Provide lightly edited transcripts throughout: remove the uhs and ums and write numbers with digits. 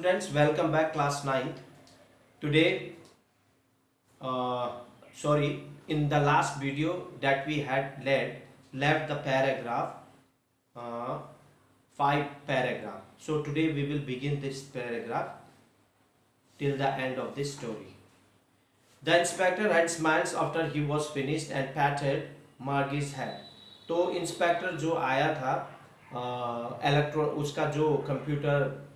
students, welcome back class 9th. Today, in the last video that we had left the paragraph, uh, 5 paragraph. So today we will begin this paragraph till the end of this story. The inspector had smiles after he was finished and patted Margie's head. तो inspector जो आया था उसका जो computer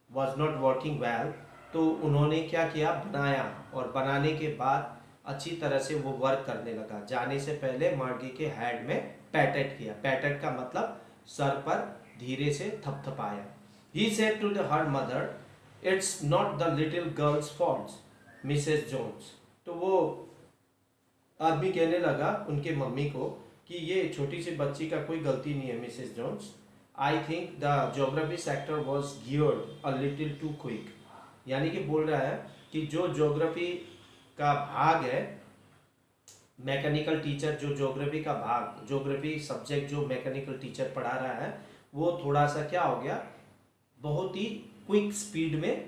was not working well, तो उन्होंने क्या किया, बनाया, और बनाने के बाद अच्छी तरह से वो वर्क करने लगा। जाने से पहले मार्गी के हेड में पैटेट किया। पैटेट का मतलब सर पर धीरे से थपथपाया। He said to the her mother, it's not the little girl's fault Mrs Jones. तो वो आदमी कहने लगा उनके मम्मी को कि ये छोटी सी बच्ची का कोई गलती नहीं है Mrs Jones. I think the geography sector was geared a little too quick. यानी कि बोल रहा है कि जो ज्योग्राफी का भाग है, मैकेनिकल टीचर जो ज्योग्राफी का भाग, ज्योग्राफी सब्जेक्ट जो मैकेनिकल टीचर पढ़ा रहा है, वो थोड़ा सा क्या हो गया, बहुत ही क्विक स्पीड में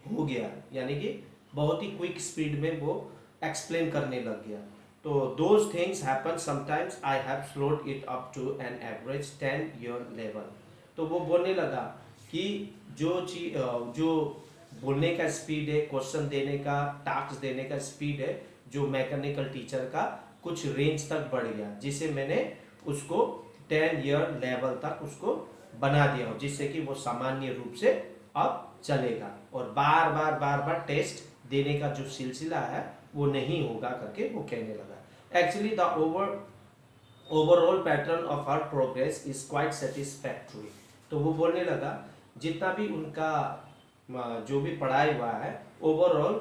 हो गया। यानी कि बहुत ही क्विक स्पीड में वो एक्सप्लेन करने लग गया। तो those things happen sometimes, I have slowed it up to an average 10-year level। तो वो बोलने लगा कि जो बोलने का स्पीड है, क्वेश्चन देने का, टास्क देने का स्पीड है, जो मैकेनिकल टीचर का कुछ रेंज तक बढ़ गया, जिसे मैंने उसको 10-year लेवल तक उसको बना दिया हो, जिससे कि वो सामान्य रूप से अब चलेगा और बार बार टेस्ट देने का जो सिलसिला है वो नहीं होगा करके वो कहने लगा। Actually the overall pattern of our progress is quite satisfactory. तो वो बोलने लगा जितना भी उनका जो भी पढ़ाई हुआ है ओवरऑल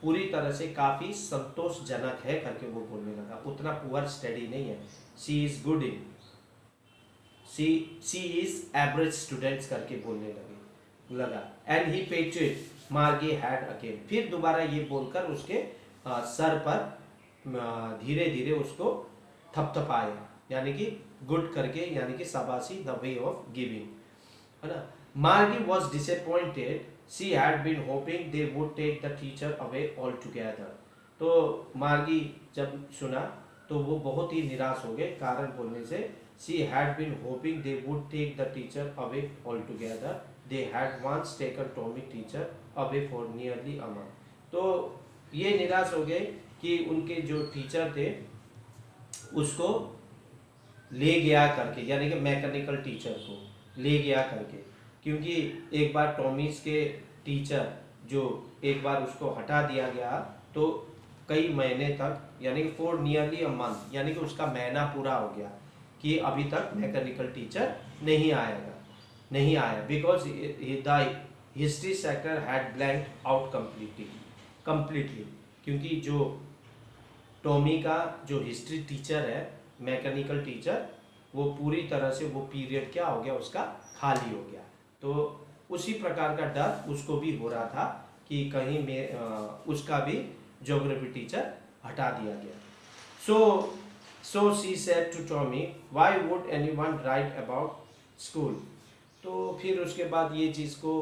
पूरी तरह से काफ़ी संतोषजनक है करके वो बोलने लगा। उतना पुअर स्टडी नहीं है। She is good in, she is average students करके बोलने लगा। एंड ही पेटेड मार्गी हेड अगेन। फिर दोबारा ये बोलकर उसके सर पर धीरे धीरे उसको थपथपाया, यानी कि गुड करके, यानी कि शाबाशी, द वे ऑफ गिविंग, है ना। Margie was disappointed, she had been hoping they would take the teacher away all together. तो मार्गी जब सुना तो वो बहुत ही निराश हो गए कारण बोलने से। She had been hoping they would take the teacher away all together, they had once taken Tommy teacher away for nearly a month. तो ये निराश हो गए कि उनके जो टीचर थे उसको ले गया करके, यानी कि मैकेनिकल टीचर को ले गया करके, क्योंकि एक बार टॉमीज के टीचर जो एक बार उसको हटा दिया गया तो कई महीने तक, यानी कि फॉर नियरली अ मंथ, यानी कि उसका महीना पूरा हो गया कि अभी तक मैकेनिकल टीचर नहीं आया because the history sector had blanked out completely. क्योंकि जो टॉमी का जो हिस्ट्री टीचर है, मैकेनिकल टीचर, वो पूरी तरह से वो पीरियड क्या हो गया, उसका खाली हो गया। तो उसी प्रकार का डर उसको भी हो रहा था कि कहीं में उसका भी ज्योग्राफी टीचर हटा दिया गया। So she said to Tommy, why would anyone write about school. तो फिर उसके बाद ये चीज़ को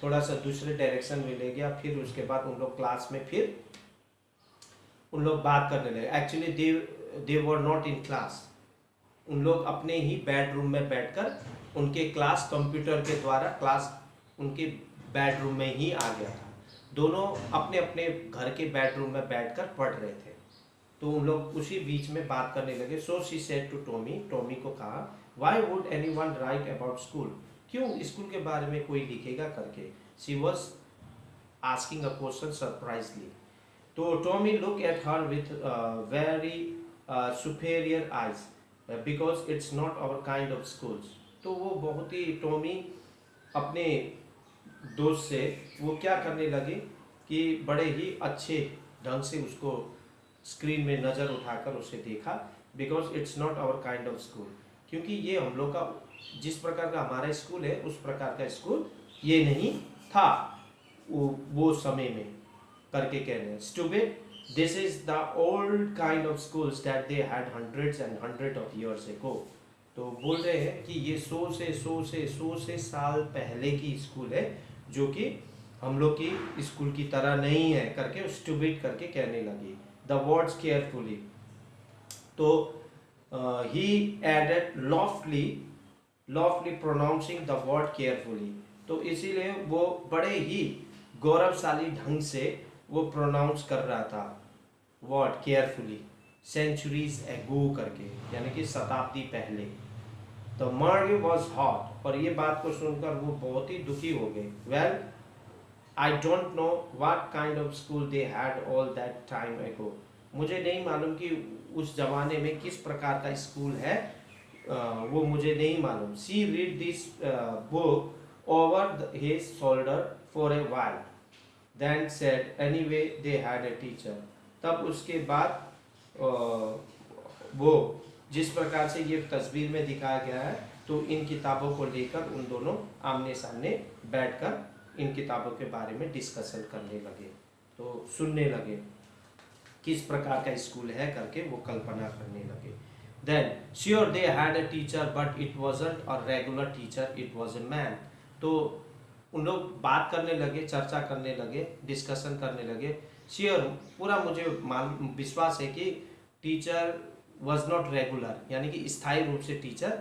थोड़ा सा दूसरे डायरेक्शन में ले गया। फिर उसके बाद उन लोग क्लास में फिर उन लोग बात करने लगे। Actually they were not in class. उन लोग अपने ही बेडरूम में बैठकर, उनके क्लास कंप्यूटर के द्वारा क्लास उनके बेडरूम में ही आ गया था। दोनों अपने अपने घर के बेडरूम में बैठकर पढ़ रहे थे। तो उन लोग उसी बीच में बात करने लगे। So she said to Tommy को कहा, why would anyone write about school, क्यों स्कूल के बारे में कोई लिखेगा करके। She was asking a question surprisingly. तो Tommy look at her with very superior eyes because it's not our kind of schools. तो वो बहुत ही, टॉमी अपने दोस्त से वो क्या करने लगे कि बड़े ही अच्छे ढंग से उसको स्क्रीन में नज़र उठाकर उसे देखा। Because it's not our kind of school, क्योंकि ये हम लोग का जिस प्रकार का हमारा स्कूल है उस प्रकार का स्कूल ये नहीं था वो समय में करके कह रहे हैं। Stupid, this is the old kind of schools that they had hundreds and hundred of years ago. तो बोल रहे हैं कि ये 100 से साल पहले की स्कूल है जो कि हम लोग की स्कूल की तरह नहीं है करके स्टूपिड करके कहने लगी। द वर्ड्स केयरफुली, तो he added loftily pronouncing the word carefully, तो इसीलिए वो बड़े ही गौरवशाली ढंग से वो प्रोनाउंस कर रहा था वर्ड केयरफुली, सेंचुरीज एगो करके, यानी कि शताब्दी पहले। द मार्गी वॉज हॉट, और ये बात को सुनकर वो बहुत ही दुखी हो गए। Well, I don't know what kind of school they had all that time एगो, मुझे नहीं मालूम कि उस जमाने में किस प्रकार का स्कूल है, वो मुझे नहीं मालूम। She read this book over his shoulder for a while, then said anyway they had a teacher. तब उसके बाद वो जिस प्रकार से ये तस्वीर में दिखाया गया है, तो इन किताबों को लेकर उन दोनों आमने सामने बैठकर इन किताबों के बारे में डिस्कशन करने लगे, तो सुनने लगे किस प्रकार का स्कूल है करके वो कल्पना करने लगे। Then sure they had a teacher but it wasn't a regular teacher, it was a man. तो उन लोग बात करने लगे, चर्चा करने लगे, डिस्कशन करने लगे। श्योर, पूरा मुझे विश्वास है कि टीचर वाज नॉट रेगुलर, यानी कि स्थायी रूप से टीचर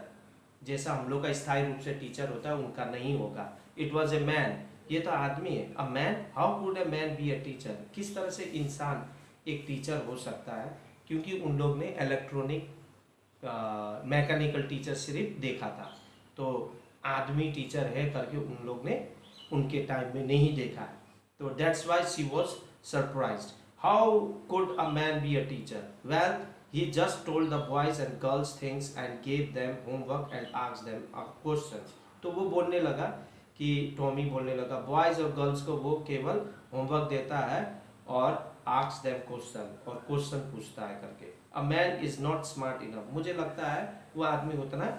जैसा हम लोग का स्थायी रूप से टीचर होता है उनका नहीं होगा। इट वाज ए मैन, ये तो आदमी है। A man, how could a man be a teacher, किस तरह से इंसान एक टीचर हो सकता है, क्योंकि उन लोग ने इलेक्ट्रॉनिक मैकेनिकल टीचर सिर्फ देखा था, तो आदमी टीचर है करके उन लोग ने उनके टाइम में नहीं देखा है। तो that's why she was surprised, how could a man be a teacher. Well, he just told the boys and girls things and gave them homework and asked them questions। तो वो बोलने लगा कि टॉमी बोलने लगा बॉयज और girls को वो केवल होमवर्क देता है और ask them question, और क्वेश्चन पूछता है करके। a man is not smart enough, मुझे लगता है वो आदमी उतना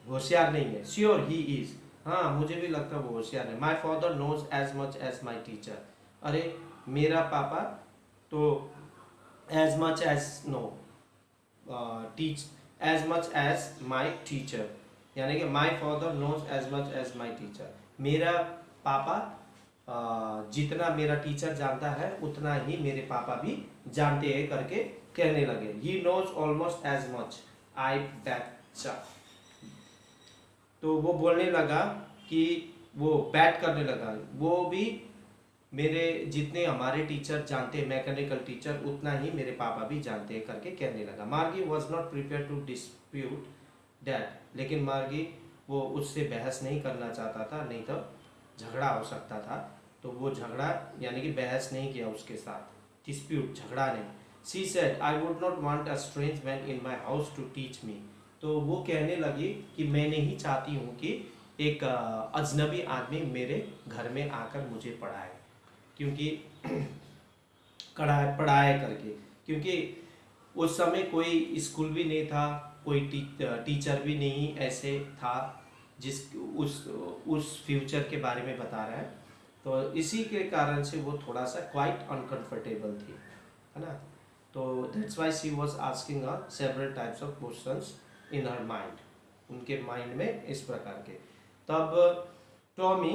होशियार नहीं है। sure he is, हाँ मुझे भी लगता है वो होशियार है। my father knows as much as my teacher, अरे मेरा पापा तो as much as no teach as much as my teacher, यानी कि my father knows as much as my teacher, मेरा पापा जितना मेरा टीचर जानता है उतना ही मेरे पापा भी जानते हैं करके कहने लगे। he knows almost as much, I betcha। तो वो बोलने लगा कि वो बैट करने लगा, वो भी मेरे जितने हमारे टीचर जानते हैं मैकेनिकल टीचर उतना ही मेरे पापा भी जानते हैं करके कहने लगा। Margie was not prepared to dispute that, लेकिन मार्गी वो उससे बहस नहीं करना चाहता था, नहीं तो झगड़ा हो सकता था, तो वो झगड़ा यानी कि बहस नहीं किया उसके साथ, डिस्प्यूट झगड़ा नहीं। She said I would not want a strange man in my house to teach me, तो वो कहने लगी कि मैं नहीं चाहती हूँ कि एक अजनबी आदमी मेरे घर में आकर मुझे पढ़ाए, क्योंकि पढ़ाए करके, क्योंकि उस समय कोई स्कूल भी नहीं था, कोई टीचर भी नहीं ऐसे था जिस उस फ्यूचर के बारे में बता रहा है, तो इसी के कारण से वो थोड़ा सा क्वाइट अनकंफर्टेबल थी, है ना। तो that's why she was asking her several types of questions in her mind, उनके माइंड में इस प्रकार के। तब टॉमी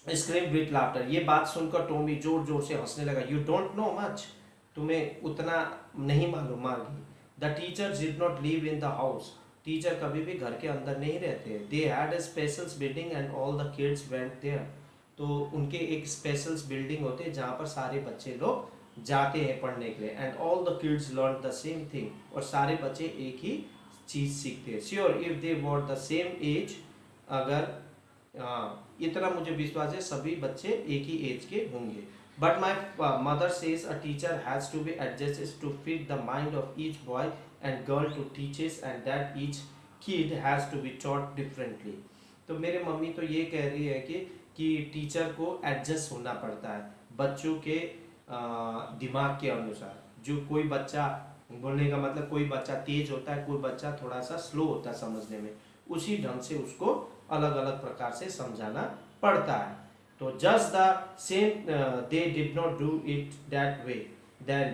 स्क्रीम विथ लाफ्टर, ये बात सुनकर टॉमी जोर जोर से हंसने लगा। यू डोंट नो मच, तुम्हें उतना नहीं मालूम Margie. The teacher did not live in the house, teacher कभी भी घर के अंदर नहीं रहते। They had a special building and all the kids went there, तो उनके एक स्पेशल बिल्डिंग होते हैं जहाँ पर सारे बच्चे लोग जाते हैं पढ़ने के लिए। And all the kids learn the same thing, और सारे बच्चे एक ही चीज़ सीखते हैं। Sure if they were the same age, अगर इतना मुझे विश्वास है सभी बच्चे एक ही एज के होंगे। But my mother says a teacher has to be adjusted to fit the mind of each boy and girl to teaches and that each kid has to be taught differently. तो मेरे mummy तो ये कह रही है कि teacher को adjust होना पड़ता है बच्चों के दिमाग के अनुसार। जो कोई बच्चा, बोलने का मतलब कोई बच्चा तेज होता है, कोई बच्चा थोड़ा सा स्लो होता है समझने में, उसी ढंग से उसको अलग अलग प्रकार से समझाना पड़ता है। तो just the same they did not do it that way then,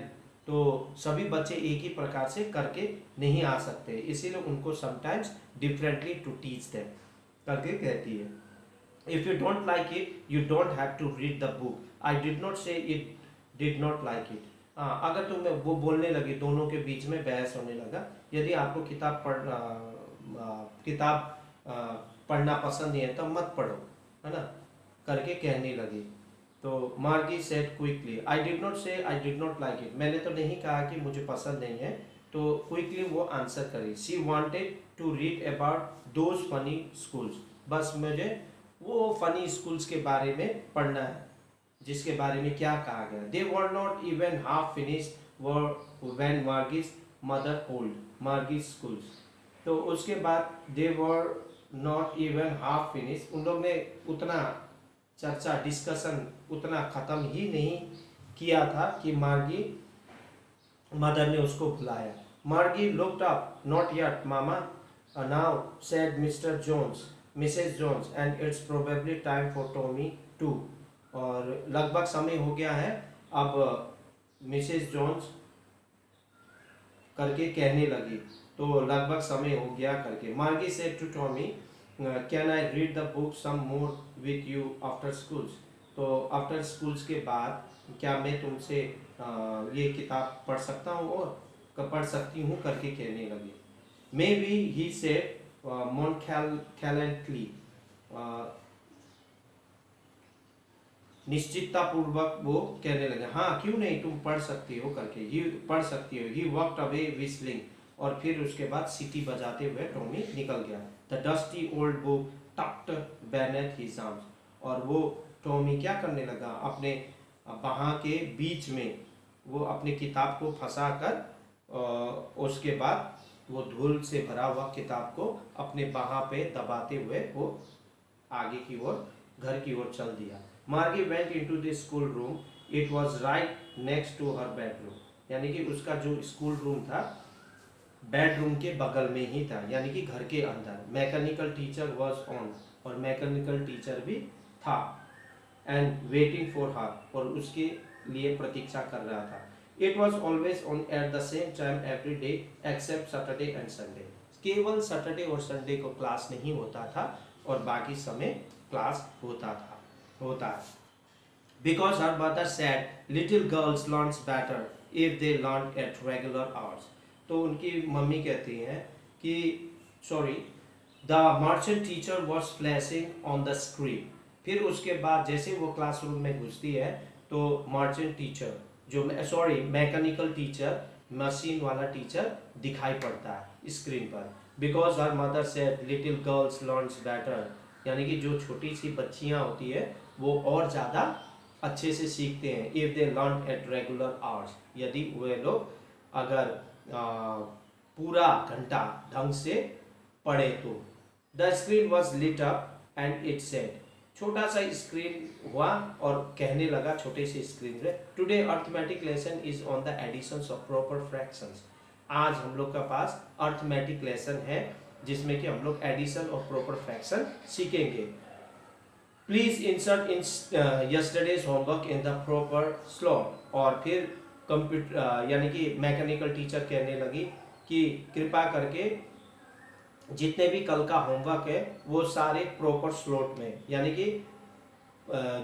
तो सभी बच्चे एक ही प्रकार से करके नहीं आ सकते, इसीलिए उनको sometimes differently to teach them करके कहती है। If you don't like it, you don't have to read the book. I did not say it did not like it. हाँ, अगर तुम वो बोलने लगे, दोनों के बीच में बहस होने लगा, यदि आपको किताब पढ़ना पसंद नहीं है तब मत पढ़ो, है ना, करके कहने लगी। तो Margie said quickly, I did not say I did not like it, मैंने तो नहीं कहा कि मुझे पसंद नहीं है। तो क्विकली वो आंसर करी, she wanted to read about those funny schools, बस मुझे वो फनी स्कूल्स के बारे में पढ़ना है जिसके बारे में क्या कहा गया। They were not even half finish when Margie's mother hold Margie's schools. तो उसके बाद they were not even half finish, उन लोग ने उतना चर्चा डिस्कशन उतना ख़त्म ही नहीं किया था कि मार्गी मदर ने उसको बुलाया। Margie looked up, not yet mama, now said Mr Jones Mrs Jones, and it's probably time for Tommy too. और लगभग समय हो गया है अब, मिसेस जोन्स करके कहने लगी, तो लगभग समय हो गया करके। Margie said to Tommy, can I read the book some more with you after schools. तो आफ्टर स्कूल्स के बाद क्या मैं तुमसे ये किताब पढ़ सकता हूँ और पढ़ सकती हूँ करके कहने लगी। मे बी ही सेड मोनखैलेंटली, निश्चितता पूर्वक वो कहने लगे, हाँ क्यों नहीं, तुम पढ़ सकती हो करके, ही पढ़ सकती हो। ही वॉकड अवे विस्लिंग, और फिर उसके बाद सीटी बजाते हुए टॉमी निकल गया। The dusty old book tucked beneath his arms, और वो टॉमी क्या करने लगा, अपने बाहाँ के बीच में वो अपनी किताब को फंसा कर उसके बाद वो धूल से भरा हुआ किताब को अपने बाहाँ पे दबाते हुए वो आगे की ओर घर की ओर चल दिया। Margie went into the school room, it was right next to her bedroom, यानी कि उसका जो स्कूल रूम था बेडरूम के बगल में ही था, यानी कि घर के अंदर। मैकेनिकल टीचर वाज ऑन, और मैकेनिकल टीचर भी था, एंड वेटिंग फॉर हर, और उसके लिए प्रतीक्षा कर रहा था। It was always on at the same time every day except Saturday and Sunday, केवल सैटरडे और संडे को क्लास नहीं होता था और बाकी समय क्लास होता है। Because her mother said little girls learns better if they learn at regular hours. तो उनकी मम्मी कहती हैं कि sorry, the merchant teacher was flashing on the screen. फिर उसके बाद जैसे वो क्लासरूम में घुसती है तो merchant teacher mechanical teacher, machine वाला टीचर दिखाई पड़ता है स्क्रीन पर। Because her mother said little girls learns better, यानी कि जो छोटी सी बच्चियां होती है वो और ज़्यादा अच्छे से सीखते हैं if they learn at regular hours, यदि वे लोग अगर पूरा घंटा ढंग से पढ़े तो। The screen was lit up and it said, छोटा सा स्क्रीन हुआ और कहने लगा छोटे से स्क्रीन में, today arithmetic lesson is on the additions of proper fractions. आज हम लोग का पास अर्थमेटिक लेसन है जिसमें कि हम लोग एडिशन और प्रॉपर फ्रैक्शन सीखेंगे। Please insert in yesterday's homework in the proper slot. और फिर कंप्यूटर यानी कि मैकेनिकल टीचर कहने लगी कि कृपा करके जितने भी कल का होमवर्क है वो सारे प्रॉपर स्लॉट में, यानी कि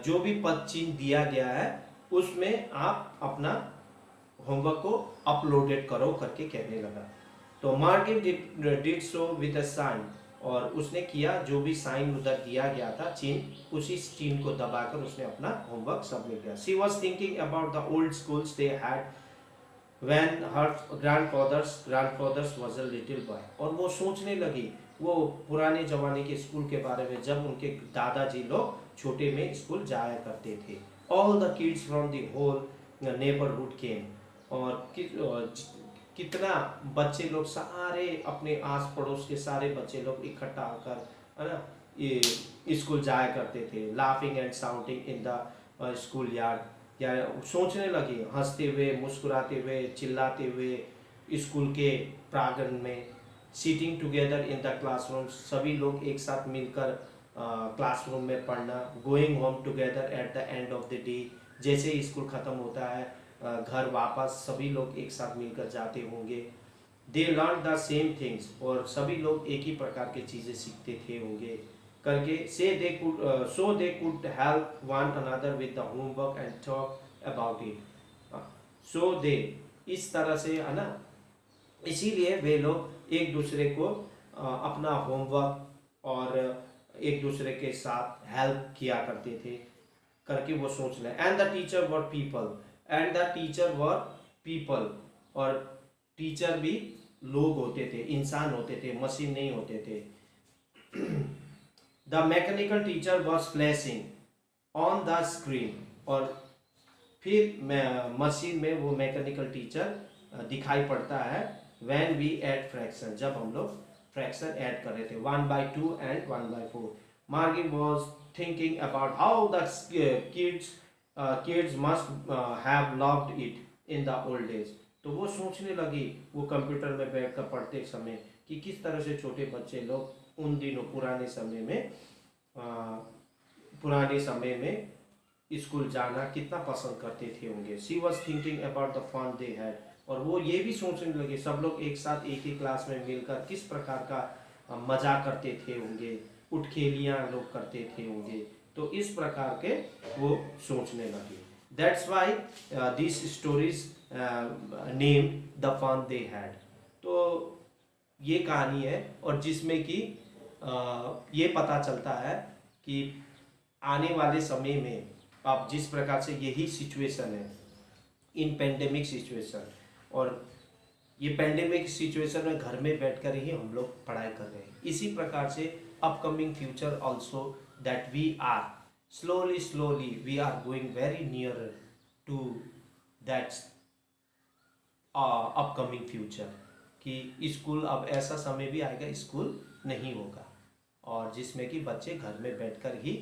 जो भी पद चिन्ह दिया गया है उसमें आप अपना होमवर्क को अपलोडेड करो करके कहने लगा। तो Margie did so with a sigh, और उसने किया, जो भी साइन उधर दिया गया था चिन्ह, उसी चिन्ह को दबाकर उसने अपना होमवर्क सबमिट किया। She was thinking about the old schools they had when her grandfathers was a little boy। और वो सोचने लगी वो पुराने जमाने के स्कूल के बारे में जब उनके दादाजी लोग छोटे में स्कूल जाया करते थे। all the kids from the whole neighborhood came, और कितना बच्चे लोग सारे अपने आस पड़ोस के सारे बच्चे लोग इकट्ठा होकर, है ना, ये स्कूल जाया करते थे। Laughing and sounding in the school yard, या सोचने लगी हंसते हुए, मुस्कुराते हुए, चिल्लाते हुए स्कूल के प्रांगण में। Sitting together in the classroom, सभी लोग एक साथ मिलकर क्लासरूम में पढ़ना। Going home together at the end of the day, जैसे ही स्कूल ख़त्म होता है घर वापस सभी लोग एक साथ मिलकर जाते होंगे। They learn the same things, और सभी लोग एक ही प्रकार की चीज़ें सीखते थे होंगे। करके so they could help one another with the homework and talk about it. So they, इस तरह से है ना, इसीलिए वे लोग एक दूसरे को अपना होमवर्क और एक दूसरे के साथ हेल्प किया करते थे करके वो सोच लें। And the teacher were people, and the teacher were people, और टीचर भी लोग होते थे, इंसान होते थे, मशीन नहीं होते थे। The mechanical teacher was flashing on the screen, और फिर मशीन में वो मैकेनिकल टीचर दिखाई पड़ता है व्हेन वी ऐड फ्रैक्शन, जब हम लोग फ्रैक्शन ऐड कर रहे थे 1/2 एंड 1/4। मार्गी was thinking about how the kids must have loved it in the old days. तो वो सोचने लगी वो कंप्यूटर में बैठ कर पढ़ते समय कि किस तरह से छोटे बच्चे लोग उन दिनों पुराने समय में स्कूल जाना कितना पसंद करते थे होंगे। She was thinking about the fun they had, और वो ये भी सोचने लगे सब लोग एक साथ एक ही क्लास में मिलकर किस प्रकार का मजा करते थे होंगे, उठखेलियाँ लोग करते थे होंगे। तो इस प्रकार के वो सोचने लगे। That's why this story's name the fun they had. तो ये कहानी है, और जिसमें कि ये पता चलता है कि आने वाले समय में अब जिस प्रकार से यही सिचुएशन है इन पेंडेमिक सिचुएशन, और ये पेंडेमिक सिचुएशन में घर में बैठकर ही हम लोग पढ़ाई कर रहे हैं, इसी प्रकार से upcoming future also that we are slowly we are going very nearer to that upcoming future, कि स्कूल अब ऐसा समय भी आएगा स्कूल नहीं होगा, और जिसमें कि बच्चे घर में बैठकर ही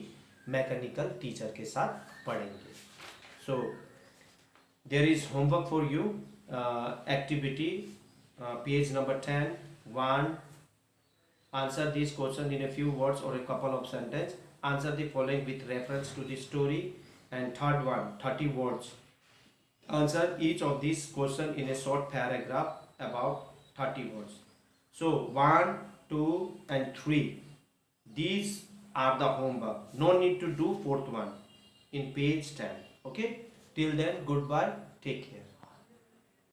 मैकेनिकल टीचर के साथ पढ़ेंगे। So there is homework for you, activity page number 10, 1, answer this question in a few words or a couple of sentences. Answer the following with reference to the story. And third one, 30 words. Answer each of these question in a short paragraph about 30 words. So 1, 2 and 3, these are the homework. No need to do fourth one in page 10. Okay, till then, goodbye, take care.